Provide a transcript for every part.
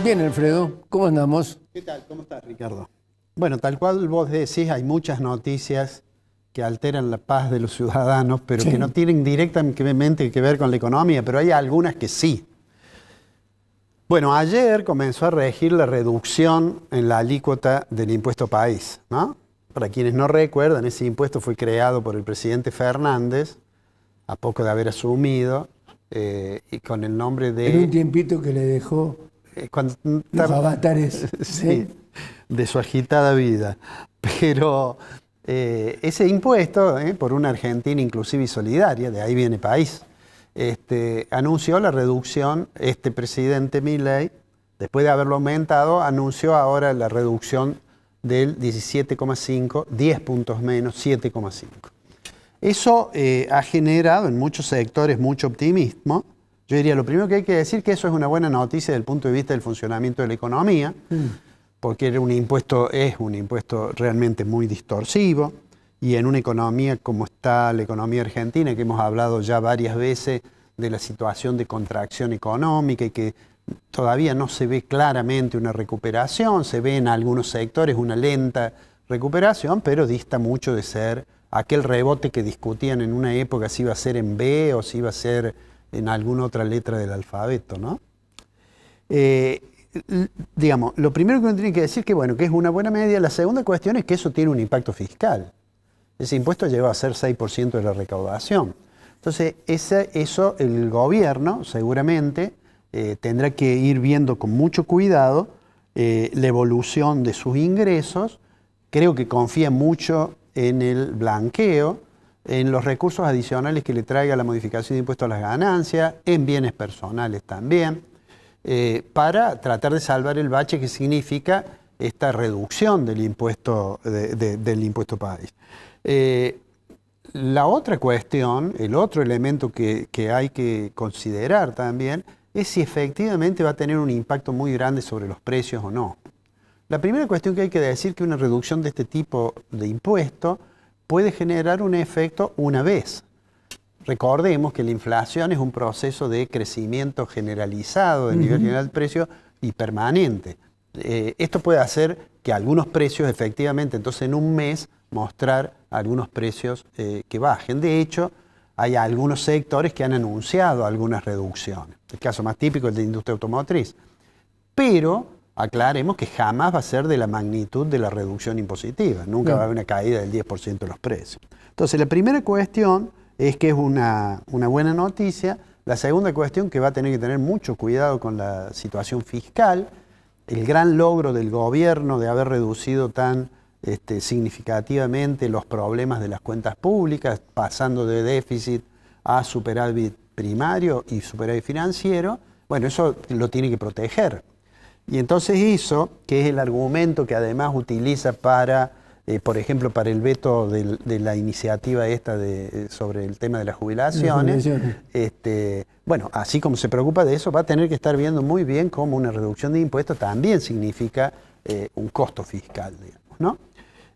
Bien, Alfredo, ¿cómo andamos? ¿Qué tal? ¿Cómo estás, Ricardo? Bueno, tal cual vos decís, hay muchas noticias que alteran la paz de los ciudadanos, pero Sí. que no tienen directamente que ver con la economía, pero hay algunas que sí. Bueno, ayer comenzó a regir la reducción en la alícuota del impuesto país, ¿no? Para quienes no recuerdan, ese impuesto fue creado por el presidente Fernández, a poco de haber asumido, y con el nombre de... En un tiempito que le dejó cuando los avatares. Sí, de su agitada vida. Pero ese impuesto, por una Argentina inclusiva y solidaria, de ahí viene país, anunció la reducción, este presidente Milei, después de haberlo aumentado, anunció ahora la reducción del 17,5, 10 puntos menos, 7,5. Eso ha generado en muchos sectores mucho optimismo. Yo diría, lo primero que hay que decir que eso es una buena noticia desde el punto de vista del funcionamiento de la economía, porque es un impuesto realmente muy distorsivo, y en una economía como está la economía argentina, que hemos hablado ya varias veces de la situación de contracción económica y que todavía no se ve claramente una recuperación, se ve en algunos sectores una lenta recuperación, pero dista mucho de ser aquel rebote que discutían en una época si iba a ser en B o si iba a ser en alguna otra letra del alfabeto, ¿no? Digamos, lo primero que uno tiene que decir que, bueno, que es una buena medida. La segunda cuestión es que eso tiene un impacto fiscal. Ese impuesto llegó a ser 6% de la recaudación. Entonces, eso el gobierno seguramente tendrá que ir viendo con mucho cuidado la evolución de sus ingresos. Creo que confía mucho en el blanqueo, en los recursos adicionales que le traiga la modificación de impuestos a las ganancias, en bienes personales también, para tratar de salvar el bache que significa esta reducción del impuesto, del impuesto país. La otra cuestión, el otro elemento que hay que considerar también, es si efectivamente va a tener un impacto muy grande sobre los precios o no. La primera cuestión que hay que decir es que una reducción de este tipo de impuesto puede generar un efecto una vez. Recordemos que la inflación es un proceso de crecimiento generalizado del nivel general del precio y permanente. Esto puede hacer que algunos precios efectivamente, entonces en un mes, mostrar algunos precios que bajen. De hecho, hay algunos sectores que han anunciado algunas reducciones. El caso más típico es el de la industria automotriz. Pero aclaremos que jamás va a ser de la magnitud de la reducción impositiva. Nunca va a haber una caída del 10% de los precios. Entonces, la primera cuestión es que es una buena noticia. La segunda cuestión, que va a tener que tener mucho cuidado con la situación fiscal. El gran logro del gobierno de haber reducido tan significativamente los problemas de las cuentas públicas, pasando de déficit a superávit primario y superávit financiero. Bueno, eso lo tiene que proteger. Y entonces hizo, que es el argumento que además utiliza para, por ejemplo, para el veto de la iniciativa esta sobre el tema de las jubilaciones, bueno, así como se preocupa de eso, va a tener que estar viendo muy bien cómo una reducción de impuestos también significa un costo fiscal, digamos, ¿no?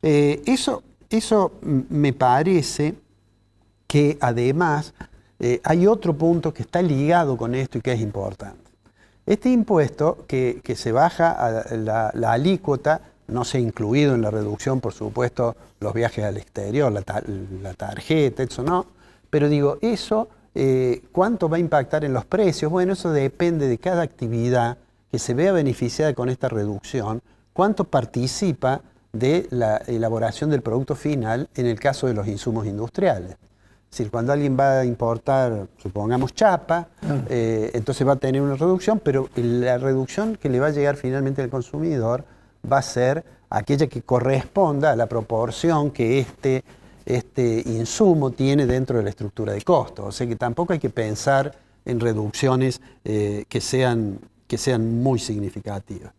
Eso me parece que además hay otro punto que está ligado con esto y que es importante. Este impuesto que se baja a la alícuota, no se ha incluido en la reducción, por supuesto, los viajes al exterior, la tarjeta, eso no, pero digo, eso, ¿cuánto va a impactar en los precios? Bueno, eso depende de cada actividad que se vea beneficiada con esta reducción, cuánto participa de la elaboración del producto final en el caso de los insumos industriales. Es decir, cuando alguien va a importar, supongamos, chapa, entonces va a tener una reducción, pero la reducción que le va a llegar finalmente al consumidor va a ser aquella que corresponda a la proporción que este insumo tiene dentro de la estructura de costos. O sea que tampoco hay que pensar en reducciones que sean muy significativas.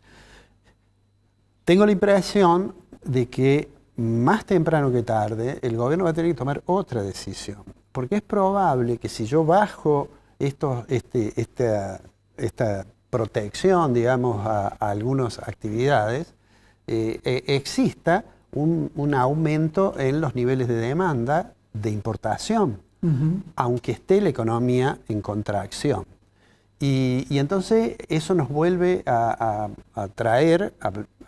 Tengo la impresión de que más temprano que tarde el gobierno va a tener que tomar otra decisión, porque es probable que si yo bajo esta protección, digamos, a algunas actividades, exista un aumento en los niveles de demanda de importación, aunque esté la economía en contracción. Y entonces eso nos vuelve a traer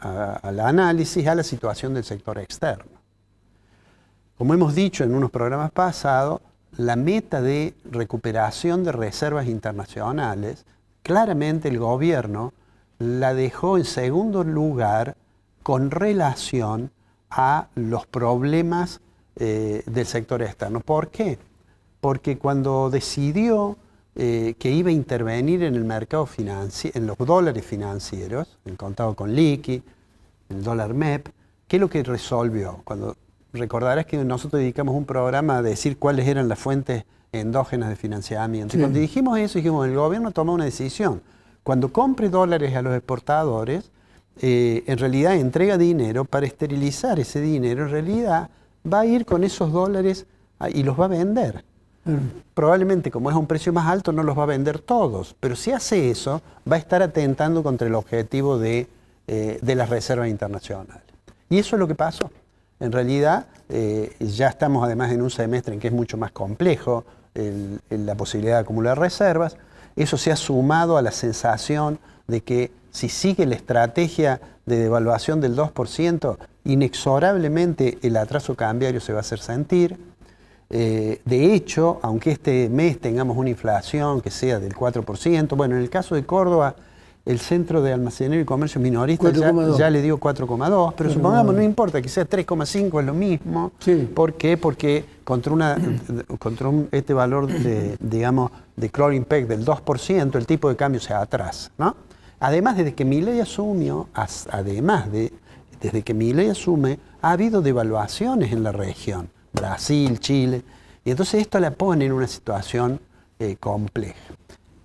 al análisis a la situación del sector externo. Como hemos dicho en unos programas pasados, la meta de recuperación de reservas internacionales, claramente el gobierno la dejó en segundo lugar con relación a los problemas del sector externo. ¿Por qué? Porque cuando decidió que iba a intervenir en el mercado financiero, en los dólares financieros, el contado con liqui, el dólar MEP, ¿qué es lo que resolvió? Cuando recordarás que nosotros dedicamos un programa a decir cuáles eran las fuentes endógenas de financiamiento. Sí. Y cuando dijimos eso, dijimos, el gobierno toma una decisión. Cuando compre dólares a los exportadores, en realidad entrega dinero para esterilizar ese dinero. En realidad va a ir con esos dólares y los va a vender. Probablemente, como es a un precio más alto, no los va a vender todos. Pero si hace eso, va a estar atentando contra el objetivo de las reservas internacionales. Y eso es lo que pasó. En realidad, ya estamos además en un semestre en que es mucho más complejo la posibilidad de acumular reservas. Eso se ha sumado a la sensación de que si sigue la estrategia de devaluación del 2%, inexorablemente el atraso cambiario se va a hacer sentir. De hecho, aunque este mes tengamos una inflación que sea del 4%, bueno, en el caso de Córdoba, el Centro de Almacenero y Comercio Minorista ya le dio 4,2, pero supongamos, no importa, que sea 3,5 es lo mismo. Sí. ¿Por qué? Porque contra este valor digamos, de Core Impact del 2%, el tipo de cambio se atrasa, ¿no? Además, desde que Milei asumió, desde que Milei asume, ha habido devaluaciones en la región, Brasil, Chile, y entonces esto la pone en una situación compleja.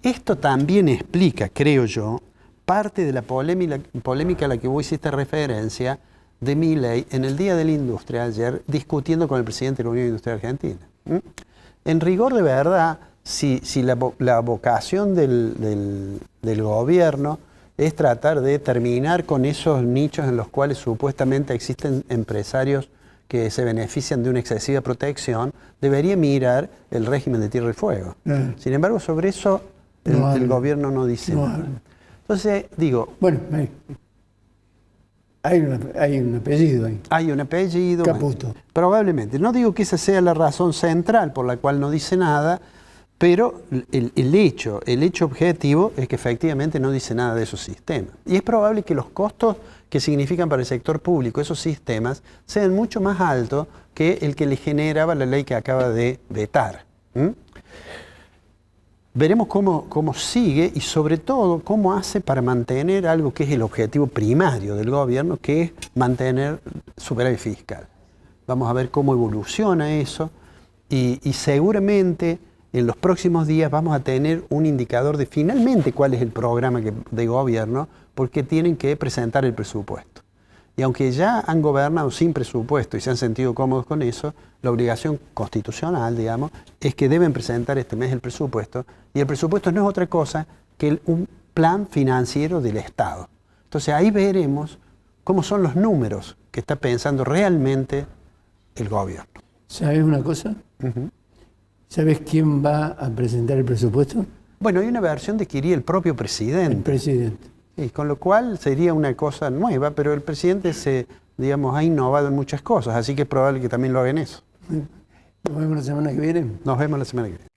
Esto también explica, creo yo, parte de la polémica a la que vos hiciste referencia de Milei en el Día de la Industria ayer, discutiendo con el presidente de la Unión Industrial Argentina. En rigor de verdad, si la vocación del gobierno es tratar de terminar con esos nichos en los cuales supuestamente existen empresarios que se benefician de una excesiva protección, debería mirar el régimen de Tierra y Fuego. Sin embargo, sobre eso el gobierno no dice nada. Entonces, digo... Bueno, hay un apellido ahí. Hay un apellido. Caputo. Bueno, probablemente. No digo que esa sea la razón central por la cual no dice nada, pero el hecho objetivo es que efectivamente no dice nada de esos sistemas. Y es probable que los costos que significan para el sector público esos sistemas sean mucho más altos que el que le generaba la ley que acaba de vetar. Veremos cómo sigue y sobre todo cómo hace para mantener algo que es el objetivo primario del gobierno, que es mantener superávit fiscal. Vamos a ver cómo evoluciona eso y seguramente en los próximos días vamos a tener un indicador de finalmente cuál es el programa de gobierno, porque tienen que presentar el presupuesto. Y aunque ya han gobernado sin presupuesto y se han sentido cómodos con eso, la obligación constitucional, digamos, es que deben presentar este mes el presupuesto, y el presupuesto no es otra cosa que un plan financiero del Estado. Entonces ahí veremos cómo son los números que está pensando realmente el gobierno. ¿Sabes una cosa? ¿Sabes quién va a presentar el presupuesto? Bueno, hay una versión de que iría el propio presidente. El presidente. Y con lo cual sería una cosa nueva, pero el presidente ha innovado en muchas cosas, así que es probable que también lo haga en eso. ¿Nos vemos la semana que viene? Nos vemos la semana que viene.